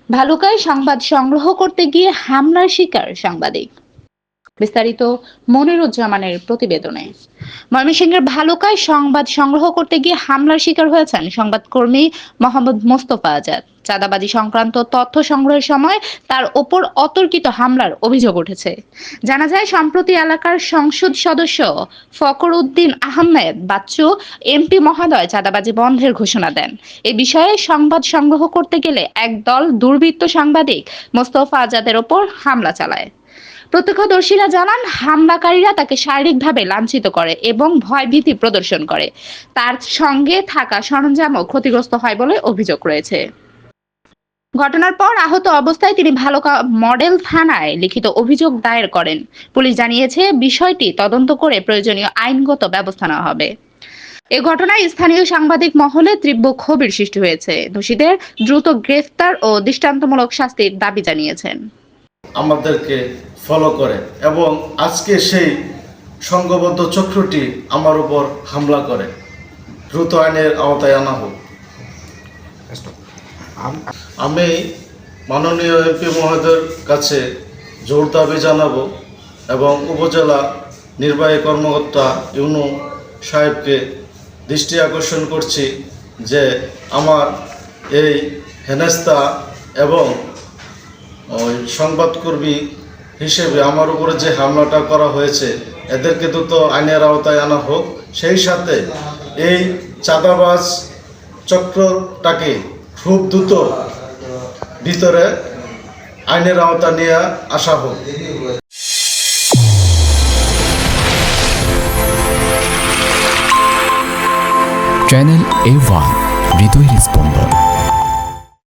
ভালুকায় সংবাদ সংগ্রহ করতে গিয়ে হামলার শিকার সাংবাদিক। বিস্তারিত মনিরুজ্জামানের প্রতিবেদনে। ময়মনসিংহের ভালুকায় সংবাদ সংগ্রহ করতে গিয়ে হামলার শিকার হয়েছেন সংবাদকর্মী মোহাম্মদ মোস্তফা আজাদ। চাঁদাবাজি সংক্রান্ত তথ্য সংগ্রহের সময় তার ওপর অতর্কিত হামলার অভিযোগ উঠেছে। জানা যায়, সম্প্রতি এলাকার সংসদ সদস্য ফখর উদ্দিন আহমেদ বাচ্চু এমপি মহোদয় চাঁদাবাজি বন্ধের ঘোষণা দেন। এ বিষয়ে সংবাদ সংগ্রহ করতে গেলে একদল দুর্বৃত্ত সাংবাদিক মোস্তফা আজাদের ওপর হামলা চালায়। প্রত্যক্ষদর্শীরা জানান, হামলাকারীরা তাকে শারীরিকভাবে লাঞ্ছিত করে এবং ভয়ভীতি প্রদর্শন করে। তার সঙ্গে থাকা সরঞ্জামও ক্ষতিগ্রস্ত হয় বলে অভিযোগ রয়েছে। ঘটনার পর আহত অবস্থায় তিনি ভালুকা মডেল থানায় লিখিত অভিযোগ দায়ের করেন। পুলিশ জানিয়েছে, বিষয়টি তদন্ত করে প্রয়োজনীয় আইনগত ব্যবস্থা নেওয়া হবে। এ ঘটনায় স্থানীয় সাংবাদিক মহলে তীব্র ক্ষোভের সৃষ্টি হয়েছে। দোষীদের দ্রুত গ্রেফতার ও দৃষ্টান্তমূলক শাস্তির দাবি জানিয়েছেন। আমাদেরকে ফলো করে এবং আজকে সেই সংঘবদ্ধ চক্রটি আমার উপর হামলা করে। দ্রুত আইনের আওতায় আনা হোক। আমি মাননীয় এমপি মহোদয়ের কাছে জোর দাবি জানাবো এবং উপজেলা নির্বাহী কর্মকর্তা ইউনু সাহেবকে দৃষ্টি আকর্ষণ করছি যে আমার এই হেনস্থা এবং সংবাদকর্মী হিসেবে আমার উপরে যে হামলাটা করা হয়েছে এদেরকে দ্রুত আইনের আওতায় আনা হোক। সেই সাথে এই চাঁদাবাজ চক্রটাকে খুব দ্রুত ভিতরে আইনের আওতা নিয়ে আসা হোক। চ্যানেল A1 হৃদয়ের স্পন্দন।